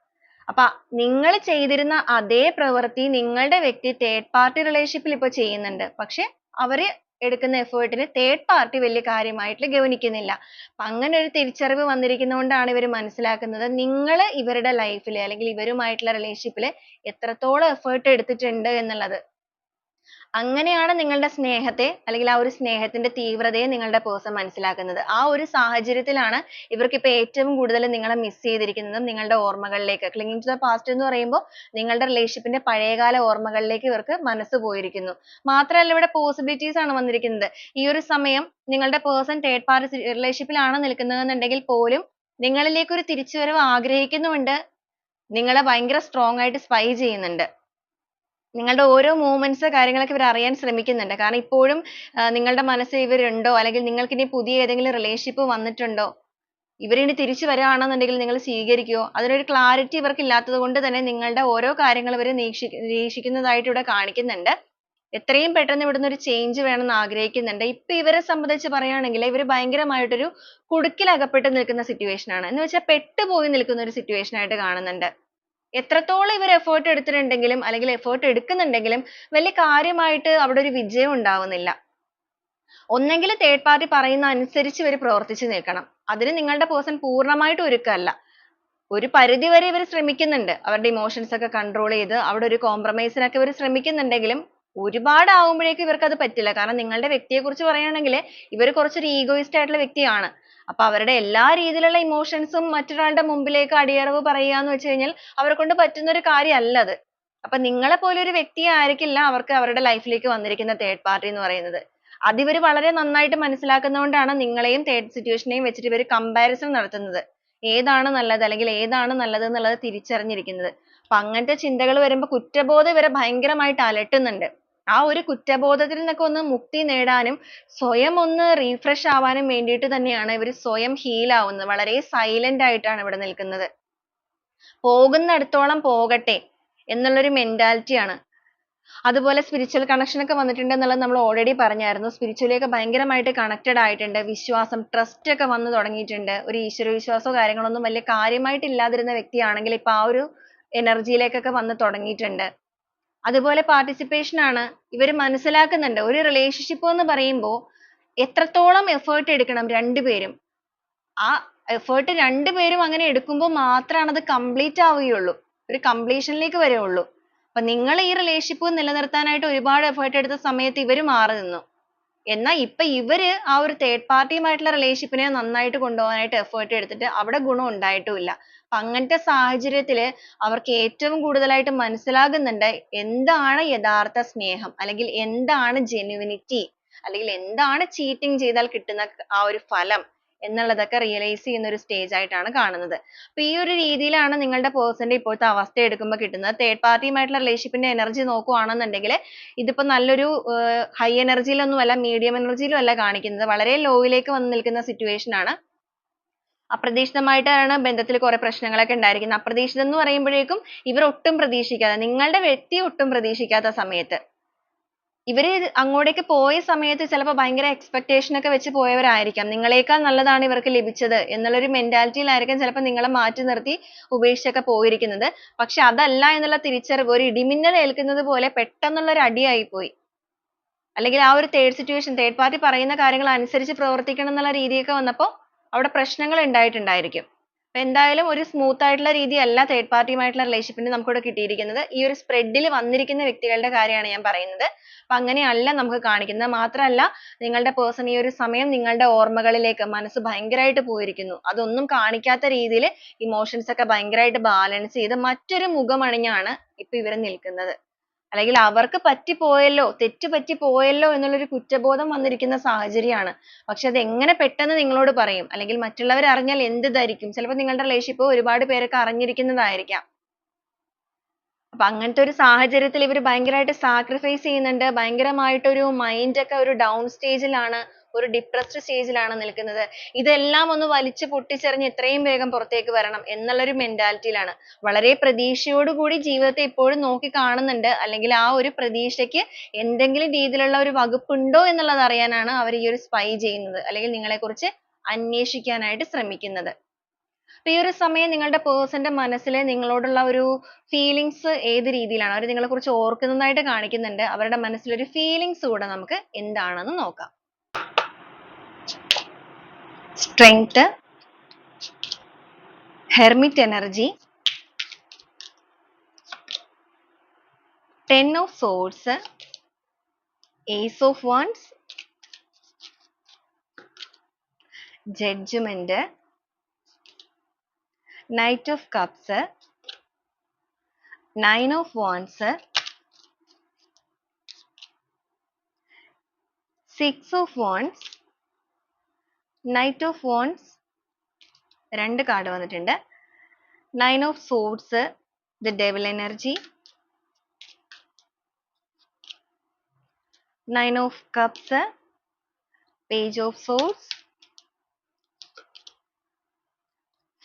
അപ്പൊ നിങ്ങൾ ചെയ്തിരുന്ന അതേ പ്രവൃത്തി നിങ്ങളുടെ വ്യക്തി തേർഡ് പാർട്ടി റിലേഷൻഷിപ്പിൽ ഇപ്പൊ ചെയ്യുന്നുണ്ട്. പക്ഷെ അവര് എടുക്കുന്ന എഫേർട്ടിന് തേർഡ് പാർട്ടി വലിയ കാര്യമായിട്ട് ഗവനിക്കുന്നില്ല. അപ്പൊ അങ്ങനെ ഒരു തിരിച്ചറിവ് വന്നിരിക്കുന്നതുകൊണ്ടാണ് ഇവർ മനസ്സിലാക്കുന്നത് നിങ്ങൾ ഇവരുടെ ലൈഫിൽ അല്ലെങ്കിൽ ഇവരുമായിട്ടുള്ള റിലേഷൻഷിപ്പിൽ എത്രത്തോളം എഫേർട്ട് എടുത്തിട്ടുണ്ട് എന്നുള്ളത്. അങ്ങനെയാണ് നിങ്ങളുടെ സ്നേഹത്തെ അല്ലെങ്കിൽ ആ ഒരു സ്നേഹത്തിന്റെ തീവ്രതയെ നിങ്ങളുടെ പേഴ്സൺ മനസ്സിലാക്കുന്നത്. ആ ഒരു സാഹചര്യത്തിലാണ് ഇവർക്ക് ഇപ്പൊ ഏറ്റവും കൂടുതൽ നിങ്ങളെ മിസ് ചെയ്തിരിക്കുന്നതും നിങ്ങളുടെ ഓർമ്മകളിലേക്ക്. ക്ലിങ്ങിങ് ടു ദ പാസ്റ്റ് എന്ന് പറയുമ്പോൾ നിങ്ങളുടെ റിലേഷൻഷിപ്പിന്റെ പഴയകാല ഓർമ്മകളിലേക്ക് ഇവർക്ക് മനസ്സ് പോയിരിക്കുന്നു. മാത്രമല്ല ഇവിടെ പോസിബിലിറ്റീസ് ആണ് വന്നിരിക്കുന്നത്. ഈ ഒരു സമയം നിങ്ങളുടെ പേഴ്സൺ തേർഡ് പാർട്ടി റിലേഷൻഷിപ്പിലാണ് നിൽക്കുന്നതെന്നുണ്ടെങ്കിൽ പോലും നിങ്ങളിലേക്ക് ഒരു തിരിച്ചുവരവ് ആഗ്രഹിക്കുന്നുമുണ്ട്, നിങ്ങളെ ഭയങ്കര സ്ട്രോങ് ആയിട്ട് സ്പൈ ചെയ്യുന്നുണ്ട്. നിങ്ങളുടെ ഓരോ മൂവ്മെന്റ്സ് കാര്യങ്ങളൊക്കെ ഇവർ അറിയാൻ ശ്രമിക്കുന്നുണ്ട്. കാരണം ഇപ്പോഴും നിങ്ങളുടെ മനസ്സിൽ ഇവരുണ്ടോ, അല്ലെങ്കിൽ നിങ്ങൾക്ക് ഇനി പുതിയ ഏതെങ്കിലും റിലേഷൻഷിപ്പ് വന്നിട്ടുണ്ടോ, ഇവരിനി തിരിച്ചു വരികയാണെന്നുണ്ടെങ്കിൽ നിങ്ങൾ സ്വീകരിക്കുമോ, അതിനൊരു ക്ലാരിറ്റി ഇവർക്ക് ഇല്ലാത്തത് കൊണ്ട് തന്നെ നിങ്ങളുടെ ഓരോ കാര്യങ്ങൾ ഇവർ നിരീക്ഷിക്കുന്നതായിട്ട് ഇവിടെ കാണിക്കുന്നുണ്ട്. എത്രയും പെട്ടെന്ന് ഇവിടുന്ന് ഒരു ചേഞ്ച് വേണമെന്ന് ആഗ്രഹിക്കുന്നുണ്ട്. ഇപ്പൊ ഇവരെ സംബന്ധിച്ച് പറയുകയാണെങ്കിൽ ഇവർ ഭയങ്കരമായിട്ടൊരു കുടുക്കിൽ അകപ്പെട്ട് നിൽക്കുന്ന സിറ്റുവേഷൻ ആണ്. എന്ന് വെച്ചാൽ പെട്ടുപോയി നിൽക്കുന്ന ഒരു സിറ്റുവേഷൻ ആയിട്ട് കാണുന്നുണ്ട്. എത്രത്തോളം ഇവർ എഫേർട്ട് എടുത്തിട്ടുണ്ടെങ്കിലും അല്ലെങ്കിൽ എഫേർട്ട് എടുക്കുന്നുണ്ടെങ്കിലും വലിയ കാര്യമായിട്ട് അവിടെ ഒരു വിജയം ഉണ്ടാവുന്നില്ല. ഒന്നെങ്കിൽ തേർഡ് പാർട്ടി പറയുന്ന അനുസരിച്ച് ഇവർ പ്രവർത്തിച്ചു നിൽക്കണം. അതിന് നിങ്ങളുടെ പേഴ്സൺ പൂർണ്ണമായിട്ട് ഒരുക്കമല്ല. ഒരു പരിധി വരെ ഇവർ ശ്രമിക്കുന്നുണ്ട്, അവരുടെ ഇമോഷൻസ് ഒക്കെ കൺട്രോൾ ചെയ്ത് അവിടെ ഒരു കോംപ്രമൈസിനൊക്കെ ഇവർ ശ്രമിക്കുന്നുണ്ടെങ്കിലും ഒരുപാട് ആവുമ്പോഴേക്കും ഇവർക്ക് അത് പറ്റില്ല. കാരണം നിങ്ങളുടെ വ്യക്തിയെ കുറിച്ച് പറയുകയാണെങ്കിൽ ഇവർ കുറച്ചൊരു ഈഗോയിസ്റ്റ് ആയിട്ടുള്ള വ്യക്തിയാണ്. അപ്പൊ അവരുടെ എല്ലാ രീതിയിലുള്ള ഇമോഷൻസും മറ്റൊരാളുടെ മുമ്പിലേക്ക് അടിയറവ് പറയുക എന്ന് വെച്ച് കഴിഞ്ഞാൽ അവരെ കൊണ്ട് പറ്റുന്ന ഒരു കാര്യമല്ല അത്. അപ്പൊ നിങ്ങളെ പോലെ ഒരു വ്യക്തിയെ ആയിരിക്കില്ല അവർക്ക് അവരുടെ ലൈഫിലേക്ക് വന്നിരിക്കുന്ന തേർഡ് പാർട്ടി എന്ന് പറയുന്നത്. അത് ഇവർ വളരെ നന്നായിട്ട് മനസ്സിലാക്കുന്നതുകൊണ്ടാണ് നിങ്ങളെയും തേർഡ് സിറ്റുവേഷനെയും വെച്ചിട്ട് ഇവർ കമ്പാരിസൺ നടത്തുന്നത്. ഏതാണ് നല്ലത് അല്ലെങ്കിൽ ഏതാണ് നല്ലത് എന്നുള്ളത് തിരിച്ചറിഞ്ഞിരിക്കുന്നത്. അപ്പൊ അങ്ങനത്തെ ചിന്തകൾ വരുമ്പോൾ കുറ്റബോധം ഇവരെ ഭയങ്കരമായിട്ട് അലട്ടുന്നുണ്ട്. ആ ഒരു കുറ്റബോധത്തിൽ നിന്നൊക്കെ ഒന്ന് മുക്തി നേടാനും സ്വയം ഒന്ന് റീഫ്രഷ് ആവാനും വേണ്ടിയിട്ട് തന്നെയാണ് ഇവർ സ്വയം ഹീൽ ആവുന്നത്. വളരെ സൈലന്റ് ആയിട്ടാണ് ഇവിടെ നിൽക്കുന്നത്. പോകുന്നിടത്തോളം പോകട്ടെ എന്നുള്ളൊരു മെന്റാലിറ്റി ആണ്. അതുപോലെ സ്പിരിച്വൽ കണക്ഷൻ ഒക്കെ വന്നിട്ടുണ്ട് എന്നുള്ളത് നമ്മൾ ഓൾറെഡി പറഞ്ഞായിരുന്നു. സ്പിരിച്വലി ഒക്കെ ഭയങ്കരമായിട്ട് കണക്റ്റഡ് ആയിട്ടുണ്ട്. വിശ്വാസം, ട്രസ്റ്റ് ഒക്കെ വന്നു തുടങ്ങിയിട്ടുണ്ട്. ഒരു ഈശ്വര വിശ്വാസമോ കാര്യങ്ങളൊന്നും വലിയ കാര്യമായിട്ട് ഇല്ലാതിരുന്ന വ്യക്തിയാണെങ്കിൽ ഇപ്പൊ ആ ഒരു എനർജിയിലേക്കൊക്കെ വന്ന് തുടങ്ങിയിട്ടുണ്ട്. അതുപോലെ പാർട്ടിസിപ്പേഷൻ ആണ്. ഇവർ മനസ്സിലാക്കുന്നുണ്ട് ഒരു റിലേഷൻഷിപ്പ് എന്ന് പറയുമ്പോൾ എത്രത്തോളം എഫേർട്ട് എടുക്കണം രണ്ടുപേരും. ആ എഫേർട്ട് രണ്ടുപേരും അങ്ങനെ എടുക്കുമ്പോൾ മാത്രമാണ് അത് കംപ്ലീറ്റ് ആവുകയുള്ളൂ, ഒരു കംപ്ലീഷനിലേക്ക് വരുള്ളൂ. അപ്പൊ നിങ്ങൾ ഈ റിലേഷൻഷിപ്പ് നിലനിർത്താനായിട്ട് ഒരുപാട് എഫേർട്ട് എടുത്ത സമയത്ത് ഇവർ മാറി നിന്നു. എന്നാൽ ഇപ്പൊ ഇവര് ആ ഒരു തേർഡ് പാർട്ടിയുമായിട്ടുള്ള റിലേഷൻഷിപ്പിനെ നന്നായിട്ട് കൊണ്ടുപോകാനായിട്ട് എഫേർട്ട് എടുത്തിട്ട് അവിടെ ഗുണം ഉണ്ടായിട്ടുമില്ല. അപ്പൊ അങ്ങനത്തെ സാഹചര്യത്തില് അവർക്ക് ഏറ്റവും കൂടുതലായിട്ട് മനസ്സിലാകുന്നുണ്ട് എന്താണ് യഥാർത്ഥ സ്നേഹം, അല്ലെങ്കിൽ എന്താണ് ജെന്യുവിനിറ്റി, അല്ലെങ്കിൽ എന്താണ് ചീറ്റിംഗ് ചെയ്താൽ കിട്ടുന്ന ആ ഒരു ഫലം എന്നുള്ളതൊക്കെ റിയലൈസ് ചെയ്യുന്ന ഒരു സ്റ്റേജ് ആയിട്ടാണ് കാണുന്നത്. അപ്പൊ ഈ ഒരു രീതിയിലാണ് നിങ്ങളുടെ പേഴ്സന്റെ ഇപ്പോഴത്തെ അവസ്ഥ എടുക്കുമ്പോൾ കിട്ടുന്നത്. തേർഡ് പാർട്ടിയുമായിട്ടുള്ള റിലേഷൻഷിപ്പിന്റെ എനർജി നോക്കുകയാണെന്നുണ്ടെങ്കിൽ ഇതിപ്പോ നല്ലൊരു ഹൈ എനർജിയിലൊന്നും അല്ല, മീഡിയം എനർജിയിലും അല്ല കാണിക്കുന്നത്. വളരെ ലോയിലേക്ക് വന്ന് നിൽക്കുന്ന സിറ്റുവേഷൻ ആണ്. അപ്രതീക്ഷിതമായിട്ടാണ് ബന്ധത്തിൽ കുറെ പ്രശ്നങ്ങളൊക്കെ ഉണ്ടായിരിക്കുന്നത്. അപ്രതീക്ഷിതം എന്ന് പറയുമ്പോഴേക്കും ഇവർ ഒട്ടും പ്രതീക്ഷിക്കാതെ, നിങ്ങളുടെ വ്യക്തി ഒട്ടും പ്രതീക്ഷിക്കാത്ത സമയത്ത് ഇവര് അങ്ങോട്ടേക്ക് പോയ സമയത്ത് ചിലപ്പോൾ ഭയങ്കര എക്സ്പെക്ടേഷൻ ഒക്കെ വെച്ച് പോയവരായിരിക്കാം. നിങ്ങളെക്കാൾ നല്ലതാണ് ഇവർക്ക് ലഭിച്ചത് എന്നുള്ളൊരു മെന്റാലിറ്റിയിലായിരിക്കും ചിലപ്പോൾ നിങ്ങളെ മാറ്റി നിർത്തി ഉപേക്ഷിച്ചൊക്കെ പോയിരിക്കുന്നത്. പക്ഷെ അതല്ല എന്നുള്ള തിരിച്ചറിവ് ഒരു ഇടിമിന്നൽ ഏൽക്കുന്നത് പോലെ പെട്ടെന്നുള്ള ഒരു അടിയായി പോയി. അല്ലെങ്കിൽ ആ ഒരു തേർഡ് പാർട്ടി പറയുന്ന കാര്യങ്ങൾ അനുസരിച്ച് പ്രവർത്തിക്കണം എന്നുള്ള രീതിയൊക്കെ വന്നപ്പോൾ അവിടെ പ്രശ്നങ്ങൾ ഉണ്ടായിട്ടുണ്ടായിരിക്കും. അപ്പൊ എന്തായാലും ഒരു സ്മൂത്ത് ആയിട്ടുള്ള രീതിയല്ല തേർഡ് പാർട്ടിയുമായിട്ടുള്ള റിലേഷൻഷിപ്പിന് നമുക്കിവിടെ കിട്ടിയിരിക്കുന്നത്. ഈ ഒരു സ്പ്രെഡിൽ വന്നിരിക്കുന്ന വ്യക്തികളുടെ കാര്യമാണ് ഞാൻ പറയുന്നത്. അപ്പൊ അങ്ങനെയല്ല നമുക്ക് കാണിക്കുന്നത്. മാത്രമല്ല നിങ്ങളുടെ പേഴ്സൺ ഈ ഒരു സമയം നിങ്ങളുടെ ഓർമ്മകളിലേക്ക് മനസ്സ് ഭയങ്കരമായിട്ട് പോയിരിക്കുന്നു. അതൊന്നും കാണിക്കാത്ത രീതിയിൽ ഇമോഷൻസ് ഒക്കെ ഭയങ്കരമായിട്ട് ബാലൻസ് ചെയ്ത് മറ്റൊരു മുഖമണിഞ്ഞാണ് ഇപ്പൊ ഇവർ നിൽക്കുന്നത്. അല്ലെങ്കിൽ അവർക്ക് പറ്റിപ്പോയല്ലോ, തെറ്റ് പറ്റിപ്പോയല്ലോ എന്നുള്ളൊരു കുറ്റബോധം വന്നിരിക്കുന്ന സാഹചര്യമാണ്. പക്ഷെ അത് എങ്ങനെ പെട്ടെന്ന് നിങ്ങളോട് പറയും, അല്ലെങ്കിൽ മറ്റുള്ളവർ അറിഞ്ഞാൽ എന്ത് ധരിക്കും? ചിലപ്പോൾ നിങ്ങളുടെ റിലേഷൻഷിപ്പ് ഒരുപാട് പേരൊക്കെ അറിഞ്ഞിരിക്കുന്നതായിരിക്കാം. അപ്പൊ അങ്ങനത്തെ ഒരു സാഹചര്യത്തിൽ ഇവർ ഭയങ്കരമായിട്ട് സാക്രിഫൈസ് ചെയ്യുന്നുണ്ട്. ഭയങ്കരമായിട്ടൊരു മൈൻഡ് ഒക്കെ ഒരു ഡൗൺ സ്റ്റേജിലാണ്, ഒരു ഡിപ്രസ്ഡ് സ്റ്റേജിലാണ് നിൽക്കുന്നത്. ഇതെല്ലാം ഒന്ന് വലിച്ചു പൊട്ടിച്ചെറിഞ്ഞ് എത്രയും വേഗം പുറത്തേക്ക് വരണം എന്നുള്ളൊരു മെന്റാലിറ്റിയിലാണ്. വളരെ പ്രതീക്ഷയോടുകൂടി ജീവിതത്തെ ഇപ്പോഴും നോക്കി കാണുന്നുണ്ട്. അല്ലെങ്കിൽ ആ ഒരു പ്രതീക്ഷയ്ക്ക് എന്തെങ്കിലും രീതിയിലുള്ള ഒരു വകുപ്പുണ്ടോ എന്നുള്ളത് അറിയാനാണ് അവർ ഈ ഒരു സ്പൈ ചെയ്യുന്നത്, അല്ലെങ്കിൽ നിങ്ങളെക്കുറിച്ച് അന്വേഷിക്കാനായിട്ട് ശ്രമിക്കുന്നത്. അപ്പൊ ഈ ഒരു സമയം നിങ്ങളുടെ പേഴ്സന്റെ മനസ്സിൽ നിങ്ങളോടുള്ള ഒരു ഫീലിങ്സ് ഏത് രീതിയിലാണ്? അവർ നിങ്ങളെ കുറിച്ച് ഓർക്കുന്നതായിട്ട് കാണിക്കുന്നുണ്ട്. അവരുടെ മനസ്സിൽ ഒരു ഫീലിങ്സ് കൂടെ നമുക്ക് എന്താണെന്ന് നോക്കാം. Strength, hermit energy, 10 of swords, ace of wands, judgment, knight of cups, 9 of wands, 6 of wands, knight of wands, രണ്ട് കാർഡ് വന്നിട്ടുണ്ട്. 9 of swords, the devil energy, 9 of cups, page of swords,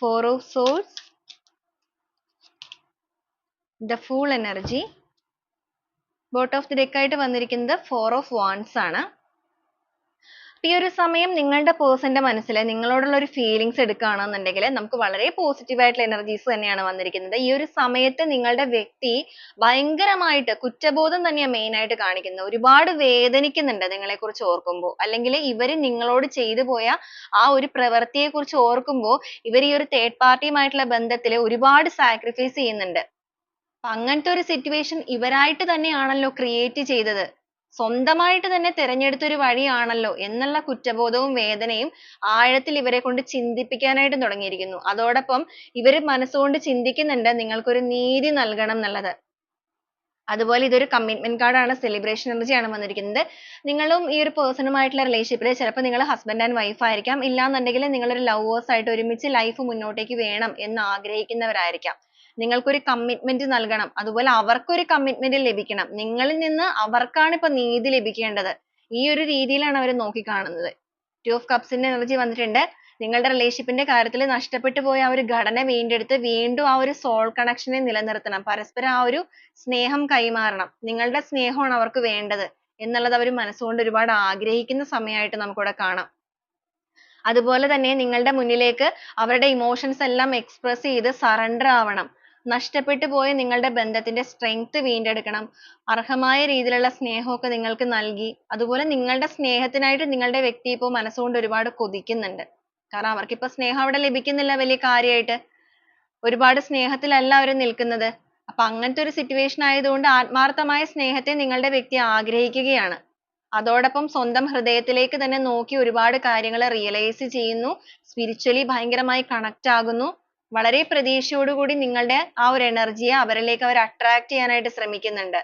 4 of swords, the fool energy. Boat of the deck ആയിട്ട് വന്നിരിക്കുന്നത് 4 of wands ആണ്. ഈ ഒരു സമയം നിങ്ങളുടെ പേഴ്സന്റെ മനസ്സിൽ നിങ്ങളോടുള്ള ഒരു ഫീലിങ്സ് എടുക്കുകയാണെന്നുണ്ടെങ്കിൽ നമുക്ക് വളരെ പോസിറ്റീവ് ആയിട്ടുള്ള എനർജീസ് തന്നെയാണ് വന്നിരിക്കുന്നത്. ഈ ഒരു സമയത്ത് നിങ്ങളുടെ വ്യക്തി ഭയങ്കരമായിട്ട് കുറ്റബോധം തന്നെയാണ് മെയിൻ ആയിട്ട് കാണിക്കുന്നത്. ഒരുപാട് വേദനിക്കുന്നുണ്ട് നിങ്ങളെ കുറിച്ച് ഓർക്കുമ്പോൾ, അല്ലെങ്കിൽ ഇവർ നിങ്ങളോട് ചെയ്തു പോയ ആ ഒരു പ്രവൃത്തിയെ കുറിച്ച് ഓർക്കുമ്പോൾ ഇവർ ഈ ഒരു തേർഡ് പാർട്ടിയുമായിട്ടുള്ള ബന്ധത്തിൽ ഒരുപാട് സാക്രിഫൈസ് ചെയ്യുന്നുണ്ട്. അങ്ങനത്തെ ഒരു സിറ്റുവേഷൻ ഇവരായിട്ട് തന്നെയാണല്ലോ ക്രിയേറ്റ് ചെയ്തത്, സ്വന്തമായിട്ട് തന്നെ തിരഞ്ഞെടുത്ത ഒരു വഴിയാണല്ലോ എന്നുള്ള കുറ്റബോധവും വേദനയും ആഴത്തിൽ ഇവരെ കൊണ്ട് ചിന്തിപ്പിക്കാനായിട്ട് തുടങ്ങിയിരിക്കുന്നു. അതോടൊപ്പം ഇവര് മനസ്സുകൊണ്ട് ചിന്തിക്കുന്നുണ്ട് നിങ്ങൾക്കൊരു നീതി നൽകണം എന്നുള്ളത്. അതുപോലെ ഇതൊരു കമ്മിറ്റ്മെന്റ് കാർഡാണ്, സെലിബ്രേഷൻ എനർജി ആണ് വന്നിരിക്കുന്നത്. നിങ്ങളും ഈ ഒരു പേഴ്സണുമായിട്ടുള്ള റിലേഷൻഷിപ്പിൽ ചിലപ്പോൾ നിങ്ങൾ ഹസ്ബൻഡ് ആൻഡ് വൈഫ് ആയിരിക്കാം, ഇല്ലാന്നുണ്ടെങ്കിൽ നിങ്ങളൊരു ലവേഴ്സ് ആയിട്ട് ഒരുമിച്ച് ലൈഫ് മുന്നോട്ടേക്ക് വേണം എന്ന് ആഗ്രഹിക്കുന്നവരായിരിക്കാം. നിങ്ങൾക്കൊരു കമ്മിറ്റ്മെന്റ് നൽകണം, അതുപോലെ അവർക്കൊരു കമ്മിറ്റ്മെന്റ് ലഭിക്കണം. നിങ്ങളിൽ നിന്ന് അവർക്കാണ് ഇപ്പൊ നീതി ലഭിക്കേണ്ടത്. ഈ ഒരു രീതിയിലാണ് അവർ നോക്കിക്കാണുന്നത്. 2 of cups ന്റെ എനർജി വന്നിട്ടുണ്ട്. നിങ്ങളുടെ റിലേഷൻഷിപ്പിന്റെ കാര്യത്തിൽ നഷ്ടപ്പെട്ടു പോയ ആ ഒരു ഘടന വീണ്ടെടുത്ത് വീണ്ടും ആ ഒരു സോൾ കണക്ഷനെ നിലനിർത്തണം. പരസ്പരം ആ ഒരു സ്നേഹം കൈമാറണം. നിങ്ങളുടെ സ്നേഹമാണ് അവർക്ക് വേണ്ടത് എന്നുള്ളത് അവർ മനസ്സുകൊണ്ട് ഒരുപാട് ആഗ്രഹിക്കുന്ന സമയമായിട്ട് നമുക്കിവിടെ കാണാം. അതുപോലെ തന്നെ നിങ്ങളുടെ മുന്നിലേക്ക് അവരുടെ ഇമോഷൻസ് എല്ലാം എക്സ്പ്രസ് ചെയ്ത് സറണ്ടർ ആവണം. നഷ്ടപ്പെട്ടു പോയ നിങ്ങളുടെ ബന്ധത്തിന്റെ സ്ട്രെങ്ത് വീണ്ടെടുക്കണം. അർഹമായ രീതിയിലുള്ള സ്നേഹമൊക്കെ നിങ്ങൾക്ക് നൽകി, അതുപോലെ നിങ്ങളുടെ സ്നേഹത്തിനായിട്ട് നിങ്ങളുടെ വ്യക്തി ഇപ്പോൾ മനസ്സുകൊണ്ട് ഒരുപാട് കൊതിക്കുന്നുണ്ട്. കാരണം അവർക്കിപ്പോ സ്നേഹം അവിടെ ലഭിക്കുന്നില്ല വലിയ കാര്യമായിട്ട്. ഒരുപാട് സ്നേഹത്തിലല്ല അവർ നിൽക്കുന്നത്. അപ്പൊ അങ്ങനത്തെ ഒരു സിറ്റുവേഷൻ ആയതുകൊണ്ട് ആത്മാർത്ഥമായ സ്നേഹത്തെ നിങ്ങളുടെ വ്യക്തി ആഗ്രഹിക്കുകയാണ്. അതോടൊപ്പം സ്വന്തം ഹൃദയത്തിലേക്ക് തന്നെ നോക്കി ഒരുപാട് കാര്യങ്ങൾ റിയലൈസ് ചെയ്യുന്നു. സ്പിരിച്വലി ഭയങ്കരമായി കണക്ട് ആകുന്നു. വളരെ പ്രതീക്ഷയോടുകൂടി നിങ്ങളുടെ ആ ഒരു എനർജിയെ അവരിലേക്ക് അവർ അട്രാക്ട് ചെയ്യാനായിട്ട് ശ്രമിക്കുന്നുണ്ട്.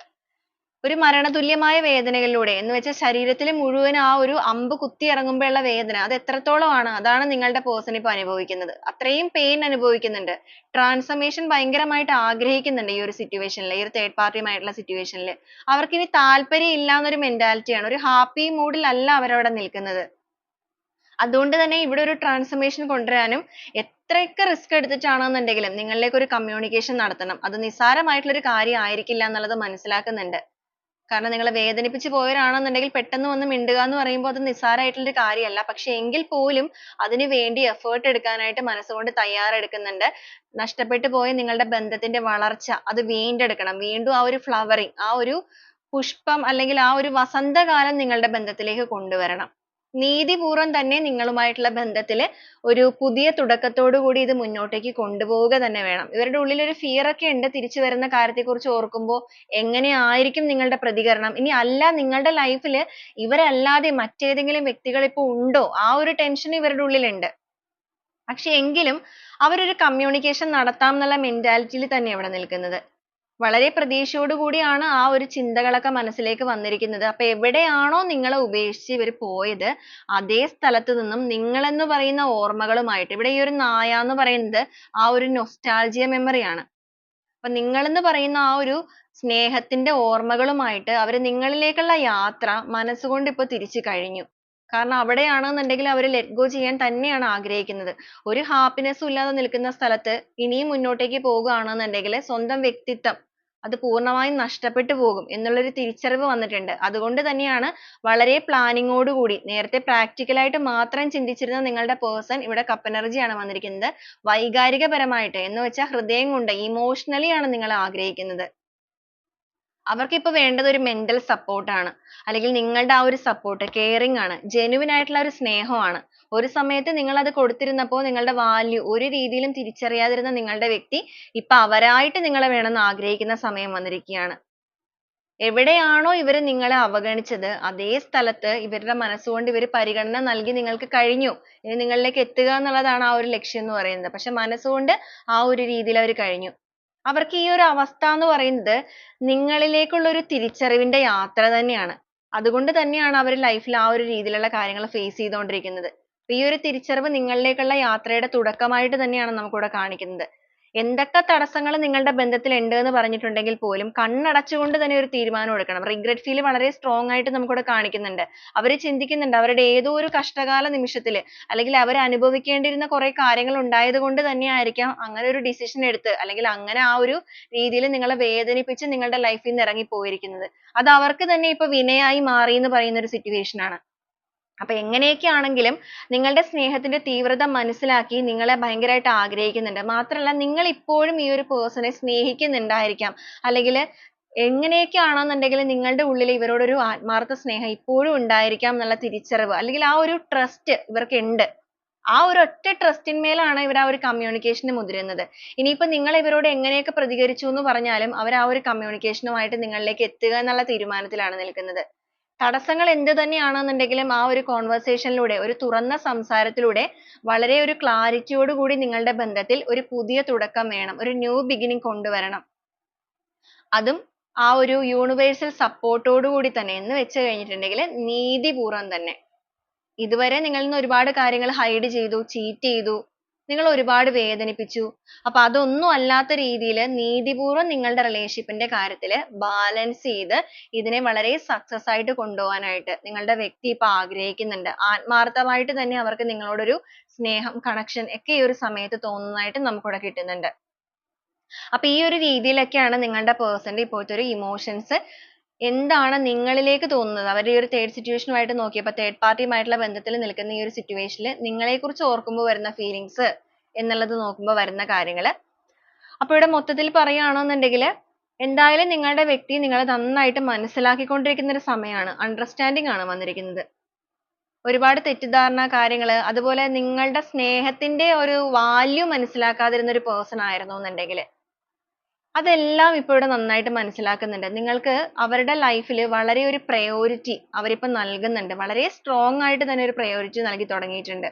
ഒരു മരണതുല്യമായ വേദനകളിലൂടെ, എന്ന് വെച്ചാൽ ശരീരത്തിൽ മുഴുവൻ ആ ഒരു അമ്പ് കുത്തി ഇറങ്ങുമ്പോഴുള്ള വേദന അത് എത്രത്തോളമാണ്, അതാണ് നിങ്ങളുടെ പേഴ്സൺ ഇപ്പോൾ അനുഭവിക്കുന്നത്. അത്രയും പെയിൻ അനുഭവിക്കുന്നുണ്ട്. ട്രാൻസ്ഫർമേഷൻ ഭയങ്കരമായിട്ട് ആഗ്രഹിക്കുന്നുണ്ട് ഈ ഒരു സിറ്റുവേഷനിൽ, ഈ ഒരു തേർഡ് പാർട്ടിയുമായിട്ടുള്ള സിറ്റുവേഷനിൽ. അവർക്ക് ഇനി താല്പര്യം ഇല്ല എന്നൊരു മെന്റാലിറ്റിയാണ്. ഒരു ഹാപ്പി മൂഡിൽ അല്ല അവരവിടെ നിൽക്കുന്നത്. അതുകൊണ്ട് തന്നെ ഇവിടെ ഒരു ട്രാൻസ്ഫർമേഷൻ കൊണ്ടുവരാനും എത്രയൊക്കെ റിസ്ക് എടുത്തിട്ടാണെന്നുണ്ടെങ്കിലും നിങ്ങളിലേക്ക് ഒരു കമ്മ്യൂണിക്കേഷൻ നടത്തണം. അത് നിസ്സാരമായിട്ടുള്ള ഒരു കാര്യം ആയിരിക്കില്ല എന്നുള്ളത് മനസ്സിലാക്കുന്നുണ്ട്. കാരണം നിങ്ങളെ വേദനിപ്പിച്ച് പോയവരാണെന്നുണ്ടെങ്കിൽ പെട്ടെന്ന് വന്ന് മിണ്ടുക എന്ന് പറയുമ്പോൾ അത് നിസ്സാരമായിട്ടുള്ള ഒരു കാര്യമല്ല. പക്ഷെ എങ്കിൽ പോലും അതിനു വേണ്ടി എഫേർട്ട് എടുക്കാനായിട്ട് മനസ്സുകൊണ്ട് തയ്യാറെടുക്കുന്നുണ്ട്. നഷ്ടപ്പെട്ടു പോയ നിങ്ങളുടെ ബന്ധത്തിന്റെ വളർച്ച അത് വീണ്ടെടുക്കണം. വീണ്ടും ആ ഒരു ഫ്ലവറിങ്, ആ ഒരു പുഷ്പം അല്ലെങ്കിൽ ആ ഒരു വസന്തകാലം നിങ്ങളുടെ ബന്ധത്തിലേക്ക് കൊണ്ടുവരണം. നീതിപൂർവം തന്നെ നിങ്ങളുമായിട്ടുള്ള ബന്ധത്തിൽ ഒരു പുതിയ തുടക്കത്തോടു കൂടി ഇത് മുന്നോട്ടേക്ക് കൊണ്ടുപോവുക തന്നെ വേണം. ഇവരുടെ ഉള്ളിൽ ഒരു ഫിയർ ഒക്കെ ഉണ്ട് തിരിച്ചു വരുന്ന കാര്യത്തെക്കുറിച്ച് ഓർക്കുമ്പോൾ. എങ്ങനെയായിരിക്കും നിങ്ങളുടെ പ്രതികരണം? ഇനി അല്ല നിങ്ങളുടെ ലൈഫിൽ ഇവരല്ലാതെ മറ്റേതെങ്കിലും വ്യക്തികൾ ഇപ്പോൾ ഉണ്ടോ? ആ ഒരു ടെൻഷൻ ഇവരുടെ ഉള്ളിലുണ്ട്. പക്ഷെ എങ്കിലും അവരൊരു കമ്മ്യൂണിക്കേഷൻ നടത്താം എന്നുള്ള മെന്റാലിറ്റിയിൽ തന്നെ ഇവിടെ നിൽക്കുന്നത്. വളരെ പ്രതീക്ഷയോടുകൂടിയാണ് ആ ഒരു ചിന്തകളൊക്കെ മനസ്സിലേക്ക് വന്നിരിക്കുന്നത്. അപ്പൊ എവിടെയാണോ നിങ്ങളെ ഉപേക്ഷിച്ച് ഇവര് പോയത്, അതേ സ്ഥലത്ത് നിന്നും നിങ്ങളെന്ന് പറയുന്ന ഓർമ്മകളുമായിട്ട്, ഇവിടെ ഈ ഒരു നായ എന്ന് പറയുന്നത് ആ ഒരു നൊസ്റ്റാൾജിയ മെമ്മറി ആണ്. അപ്പൊ നിങ്ങളെന്ന് പറയുന്ന ആ ഒരു സ്നേഹത്തിന്റെ ഓർമ്മകളുമായിട്ട് അവര് നിങ്ങളിലേക്കുള്ള യാത്ര മനസ്സുകൊണ്ട് ഇപ്പൊ തിരിച്ചു കഴിഞ്ഞു. കാരണം അവിടെയാണെന്നുണ്ടെങ്കിൽ അവര് let go ചെയ്യാൻ തന്നെയാണ് ആഗ്രഹിക്കുന്നത്. ഒരു ഹാപ്പിനെസ്സും ഇല്ലാതെ നിൽക്കുന്ന സ്ഥലത്ത് ഇനിയും മുന്നോട്ടേക്ക് പോകുകയാണെന്നുണ്ടെങ്കിൽ സ്വന്തം വ്യക്തിത്വം അത് പൂർണ്ണമായും നഷ്ടപ്പെട്ടു പോകും എന്നുള്ളൊരു തിരിച്ചറിവ് വന്നിട്ടുണ്ട്. അതുകൊണ്ട് തന്നെയാണ് വളരെ പ്ലാനിങ്ങോടുകൂടി നേരത്തെ പ്രാക്ടിക്കൽ ആയിട്ട് മാത്രം ചിന്തിച്ചിരുന്ന നിങ്ങളുടെ പേഴ്സൺ ഇവിടെ കപ്പ് എനർജി ആണ് വന്നിരിക്കുന്നത്. വൈകാരികപരമായിട്ട് എന്ന് വെച്ചാൽ ഹൃദയം കൊണ്ട് ഇമോഷണലി ആണ് നിങ്ങൾ ആഗ്രഹിക്കുന്നത്. അവർക്ക് ഇപ്പൊ വേണ്ടത് ഒരു മെന്റൽ സപ്പോർട്ട് ആണ്. അല്ലെങ്കിൽ നിങ്ങളുടെ ആ ഒരു സപ്പോർട്ട് കെയറിങ് ആണ്. ജെന്യുവിൻ ആയിട്ടുള്ള ഒരു സ്നേഹമാണ്. ഒരു സമയത്ത് നിങ്ങൾ അത് കൊടുത്തിരുന്നപ്പോൾ നിങ്ങളുടെ വാല്യൂ ഒരു രീതിയിലും തിരിച്ചറിയാതിരുന്ന നിങ്ങളുടെ വ്യക്തി ഇപ്പൊ അവരായിട്ട് നിങ്ങളെ വേണമെന്ന് ആഗ്രഹിക്കുന്ന സമയം വന്നിരിക്കുകയാണ്. എവിടെയാണോ ഇവര് നിങ്ങളെ അവഗണിച്ചത് അതേ സ്ഥലത്ത് ഇവരുടെ മനസ്സുകൊണ്ട് ഇവര് പരിഗണന നൽകി നിങ്ങൾക്ക് കഴിഞ്ഞു. ഇനി നിങ്ങളിലേക്ക് എത്തുക എന്നുള്ളതാണ് ആ ഒരു ലക്ഷ്യം എന്ന് പറയുന്നത്. പക്ഷെ മനസ്സുകൊണ്ട് ആ ഒരു രീതിയിൽ അവർ കഴിഞ്ഞു. അവർക്ക് ഈ ഒരു അവസ്ഥ എന്ന് പറയുന്നത് നിങ്ങളിലേക്കുള്ള ഒരു തിരിച്ചറിവിന്റെ യാത്ര തന്നെയാണ്. അതുകൊണ്ട് തന്നെയാണ് അവർ ലൈഫിൽ ആ ഒരു രീതിയിലുള്ള കാര്യങ്ങൾ ഫേസ് ചെയ്തുകൊണ്ടിരിക്കുന്നത്. ഈ ഒരു തിരിച്ചറിവ് നിങ്ങളിലേക്കുള്ള യാത്രയുടെ തുടക്കമായിട്ട് തന്നെയാണ് നമുക്കിവിടെ കാണിക്കുന്നത്. എന്തൊക്കെ തടസ്സങ്ങൾ നിങ്ങളുടെ ബന്ധത്തിൽ ഉണ്ട് എന്ന് പറഞ്ഞിട്ടുണ്ടെങ്കിൽ പോലും കണ്ണടച്ചുകൊണ്ട് തന്നെ ഒരു തീരുമാനം എടുക്കണം. റിഗ്രറ്റ് ഫീൽ വളരെ സ്ട്രോങ് ആയിട്ട് നമുക്കിവിടെ കാണിക്കുന്നുണ്ട്. അവർ ചിന്തിക്കുന്നുണ്ട് അവരുടെ ഏതോ ഒരു കഷ്ടകാല നിമിഷത്തിൽ അല്ലെങ്കിൽ അവർ അനുഭവിക്കേണ്ടിയിരുന്ന കുറെ കാര്യങ്ങൾ ഉണ്ടായത് കൊണ്ട് തന്നെയായിരിക്കാം അങ്ങനെ ഒരു ഡിസിഷൻ എടുത്ത് അല്ലെങ്കിൽ അങ്ങനെ ആ ഒരു രീതിയിൽ നിങ്ങളെ വേദനിപ്പിച്ച് നിങ്ങളുടെ ലൈഫിൽ നിന്ന് ഇറങ്ങി പോയിരിക്കുന്നത്. അത് അവർക്ക് തന്നെ ഇപ്പൊ വിനയായി മാറി എന്ന് പറയുന്ന ഒരു സിറ്റുവേഷൻ ആണ്. അപ്പൊ എങ്ങനെയൊക്കെ ആണെങ്കിലും നിങ്ങളുടെ സ്നേഹത്തിന്റെ തീവ്രത മനസ്സിലാക്കി നിങ്ങളെ ഭയങ്കരമായിട്ട് ആഗ്രഹിക്കുന്നുണ്ട്. മാത്രമല്ല നിങ്ങൾ ഇപ്പോഴും ഈ ഒരു പേഴ്സണെ സ്നേഹിക്കുന്നുണ്ടായിരിക്കാം. അല്ലെങ്കിൽ എങ്ങനെയൊക്കെ ആണെന്നുണ്ടെങ്കിൽ നിങ്ങളുടെ ഉള്ളിൽ ഇവരോടൊരു ആത്മാർത്ഥ സ്നേഹം ഇപ്പോഴും ഉണ്ടായിരിക്കാം എന്നുള്ള തിരിച്ചറിവ് അല്ലെങ്കിൽ ആ ഒരു ട്രസ്റ്റ് ഇവർക്ക് ഉണ്ട്. ആ ഒരു ഒറ്റ ട്രസ്റ്റിന്മേലാണ് ഇവർ ആ ഒരു കമ്മ്യൂണിക്കേഷന് മുതിരുന്നത്. ഇനിയിപ്പോ നിങ്ങൾ ഇവരോട് എങ്ങനെയൊക്കെ പ്രതികരിച്ചു എന്ന് പറഞ്ഞാലും അവർ ആ ഒരു കമ്മ്യൂണിക്കേഷനുമായിട്ട് നിങ്ങളിലേക്ക് എത്തുക എന്നുള്ള തീരുമാനത്തിലാണ് നിൽക്കുന്നത്. തടസ്സങ്ങൾ എന്ത് തന്നെയാണെന്നുണ്ടെങ്കിലും ആ ഒരു കോൺവെർസേഷനിലൂടെ ഒരു തുറന്ന സംസാരത്തിലൂടെ വളരെ ഒരു ക്ലാരിറ്റിയോട് കൂടി നിങ്ങളുടെ ബന്ധത്തിൽ ഒരു പുതിയ തുടക്കം വേണം. ഒരു ന്യൂ ബിഗിനിങ് കൊണ്ടുവരണം. അതും ആ ഒരു യൂണിവേഴ്സൽ സപ്പോർട്ടോട് കൂടി തന്നെ എന്ന് വെച്ച് കഴിഞ്ഞിട്ടുണ്ടെങ്കിൽ നീതിപൂർവം തന്നെ. ഇതുവരെ നിങ്ങളിൽ നിന്ന് ഒരുപാട് കാര്യങ്ങൾ ഹൈഡ് ചെയ്തു, ചീറ്റ് ചെയ്തു, നിങ്ങൾ ഒരുപാട് വേദനിപ്പിച്ചു. അപ്പൊ അതൊന്നും അല്ലാത്ത രീതിയിൽ നീതിപൂർവം നിങ്ങളുടെ റിലേഷൻഷിപ്പിന്റെ കാര്യത്തിൽ ബാലൻസ് ചെയ്ത് ഇതിനെ വളരെ സക്സസ് ആയിട്ട് കൊണ്ടുപോകാനായിട്ട് നിങ്ങളുടെ വ്യക്തി ഇപ്പൊ ആഗ്രഹിക്കുന്നുണ്ട്. ആത്മാർത്ഥമായിട്ട് തന്നെ അവർക്ക് നിങ്ങളോടൊരു സ്നേഹം കണക്ഷൻ ഒക്കെ ഈ ഒരു സമയത്ത് തോന്നുന്നതായിട്ട് നമുക്കിവിടെ കിട്ടുന്നുണ്ട്. അപ്പൊ ഈ ഒരു രീതിയിലൊക്കെയാണ് നിങ്ങളുടെ പേഴ്സന്റെ ഇപ്പോഴത്തെ ഒരു ഇമോഷൻസ്. എന്താണ് നിങ്ങളിലേക്ക് തോന്നുന്നത് അവരുടെ ഈ ഒരു തേർഡ് സിറ്റുവേഷനുമായിട്ട് നോക്കിയപ്പോൾ തേർഡ് പാർട്ടിയുമായിട്ടുള്ള ബന്ധത്തിൽ നിൽക്കുന്ന ഈ ഒരു സിറ്റുവേഷനിൽ നിങ്ങളെ കുറിച്ച് ഓർക്കുമ്പോൾ വരുന്ന ഫീലിങ്സ് എന്നുള്ളത് നോക്കുമ്പോൾ വരുന്ന കാര്യങ്ങൾ. അപ്പൊ ഇവിടെ മൊത്തത്തിൽ പറയുകയാണെന്നുണ്ടെങ്കിൽ എന്തായാലും നിങ്ങളുടെ വ്യക്തി നിങ്ങളെ നന്നായിട്ട് മനസ്സിലാക്കിക്കൊണ്ടിരിക്കുന്ന ഒരു സമയമാണ്. അണ്ടർസ്റ്റാൻഡിങ് ആണ് വന്നിരിക്കുന്നത്. ഒരുപാട് തെറ്റിദ്ധാരണ കാര്യങ്ങൾ അതുപോലെ നിങ്ങളുടെ സ്നേഹത്തിന്റെ ഒരു വാല്യൂ മനസ്സിലാക്കാതിരുന്ന ഒരു പേഴ്സൺ ആയിരുന്നു എന്നുണ്ടെങ്കിൽ അതെല്ലാം ഇപ്പൊ ഇവിടെ നന്നായിട്ട് മനസ്സിലാക്കുന്നുണ്ട്. നിങ്ങൾക്ക് അവരുടെ ലൈഫിൽ വളരെ ഒരു പ്രയോറിറ്റി അവരിപ്പോ നൽകുന്നുണ്ട്. വളരെ സ്ട്രോങ് ആയിട്ട് തന്നെ ഒരു പ്രയോറിറ്റി നൽകി തുടങ്ങിയിട്ടുണ്ട്.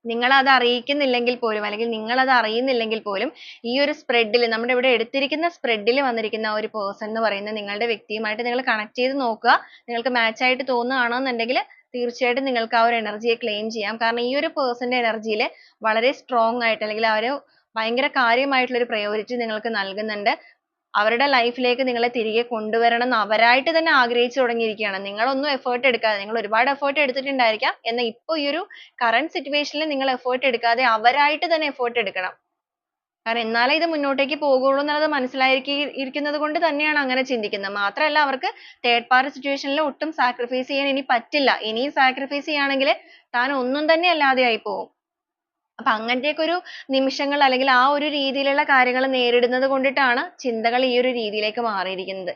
നിങ്ങൾ അത് അറിയിക്കുന്നില്ലെങ്കിൽ പോലും അല്ലെങ്കിൽ നിങ്ങൾ അത് അറിയുന്നില്ലെങ്കിൽ പോലും ഈ ഒരു സ്പ്രെഡിൽ നമ്മുടെ ഇവിടെ എടുത്തിരിക്കുന്ന സ്പ്രെഡിൽ വന്നിരിക്കുന്ന ഒരു പേഴ്സൺ എന്ന് പറയുന്നത് നിങ്ങളുടെ വ്യക്തിയുമായിട്ട് നിങ്ങൾ കണക്ട് ചെയ്ത് നോക്കുക. നിങ്ങൾക്ക് മാച്ച് ആയിട്ട് തോന്നുകയാണെന്നുണ്ടെങ്കിൽ തീർച്ചയായിട്ടും നിങ്ങൾക്ക് ആ ഒരു എനർജിയെ ക്ലെയിം ചെയ്യാം. കാരണം ഈ ഒരു പേഴ്സന്റെ എനർജിയിൽ വളരെ സ്ട്രോങ് ആയിട്ട് അല്ലെങ്കിൽ ആ ഒരു ഭയങ്കര കാര്യമായിട്ടുള്ള ഒരു പ്രയോറിറ്റി നിങ്ങൾക്ക് നൽകുന്നുണ്ട്. അവരുടെ ലൈഫിലേക്ക് നിങ്ങളെ തിരികെ കൊണ്ടുവരണം എന്ന് അവരായിട്ട് തന്നെ ആഗ്രഹിച്ചു തുടങ്ങിയിരിക്കുകയാണ്. നിങ്ങളൊന്നും എഫേർട്ട് എടുക്കാതെ നിങ്ങൾ ഒരുപാട് എഫേർട്ട് എടുത്തിട്ടുണ്ടായിരിക്കാം. എന്നാൽ ഇപ്പൊ ഈ ഒരു കറന്റ് സിറ്റുവേഷനിൽ നിങ്ങൾ എഫേർട്ട് എടുക്കാതെ അവരായിട്ട് തന്നെ എഫേർട്ട് എടുക്കണം. കാരണം എന്നാലേ ഇത് മുന്നോട്ടേക്ക് പോകുള്ളൂ എന്നുള്ളത് മനസ്സിലായിരിക്കുന്നത് കൊണ്ട് തന്നെയാണ് അങ്ങനെ ചിന്തിക്കുന്നത്. മാത്രമല്ല അവർക്ക് തേർഡ് പാർട്ടി സിറ്റുവേഷനിൽ ഒട്ടും സാക്രിഫൈസ് ചെയ്യാൻ ഇനി പറ്റില്ല. ഇനിയും സാക്രിഫൈസ് ചെയ്യുകയാണെങ്കിൽ താൻ ഒന്നും തന്നെ അല്ലാതെ ആയി പോകും. അപ്പൊ അങ്ങനത്തെയൊക്കെ ഒരു നിമിഷങ്ങൾ അല്ലെങ്കിൽ ആ ഒരു രീതിയിലുള്ള കാര്യങ്ങൾ നേരിടുന്നത് കൊണ്ടിട്ടാണ് ചിന്തകൾ ഈ ഒരു രീതിയിലേക്ക് മാറിയിരിക്കുന്നത്.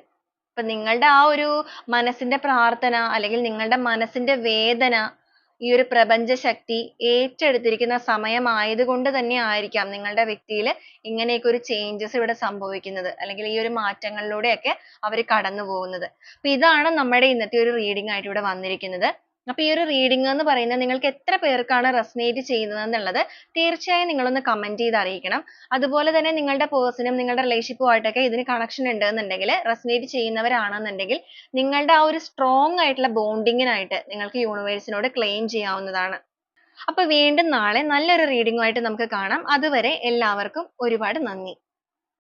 അപ്പൊ നിങ്ങളുടെ ആ ഒരു മനസ്സിന്റെ പ്രാർത്ഥന അല്ലെങ്കിൽ നിങ്ങളുടെ മനസ്സിന്റെ വേദന ഈ ഒരു പ്രപഞ്ച ശക്തി ഏറ്റെടുത്തിരിക്കുന്ന സമയമായതുകൊണ്ട് തന്നെ ആയിരിക്കാം നിങ്ങളുടെ വ്യക്തിയിൽ ഇങ്ങനെയൊക്കെ ഒരു ചേഞ്ചസ് ഇവിടെ സംഭവിക്കുന്നത് അല്ലെങ്കിൽ ഈ ഒരു മാറ്റങ്ങളിലൂടെയൊക്കെ അവർ കടന്നു പോകുന്നത്. അപ്പൊ ഇതാണ് നമ്മുടെ ഇന്നത്തെ ഒരു റീഡിംഗ് ആയിട്ട് ഇവിടെ വന്നിരിക്കുന്നത്. അപ്പൊ ഈ ഒരു റീഡിംഗ് എന്ന് പറയുന്നത് നിങ്ങൾക്ക് എത്ര പേർക്കാണ് റെസനേറ്റ് ചെയ്യുന്നത് എന്നുള്ളത് തീർച്ചയായും നിങ്ങളൊന്ന് കമന്റ് ചെയ്ത് അറിയിക്കണം. അതുപോലെ തന്നെ നിങ്ങളുടെ പേഴ്സണും നിങ്ങളുടെ റിലേഷൻഷിപ്പുമായിട്ടൊക്കെ ഇതിന് കണക്ഷൻ ഉണ്ട് എന്നുണ്ടെങ്കിൽ, റെസനേറ്റ് ചെയ്യുന്നവരാണെന്നുണ്ടെങ്കിൽ നിങ്ങളുടെ ആ ഒരു സ്ട്രോങ് ആയിട്ടുള്ള ബോണ്ടിങ്ങിനായിട്ട് നിങ്ങൾക്ക് യൂണിവേഴ്സിനോട് ക്ലെയിം ചെയ്യാവുന്നതാണ്. അപ്പൊ വീണ്ടും നാളെ നല്ലൊരു റീഡിംഗുമായിട്ട് നമുക്ക് കാണാം. അതുവരെ എല്ലാവർക്കും ഒരുപാട് നന്ദി.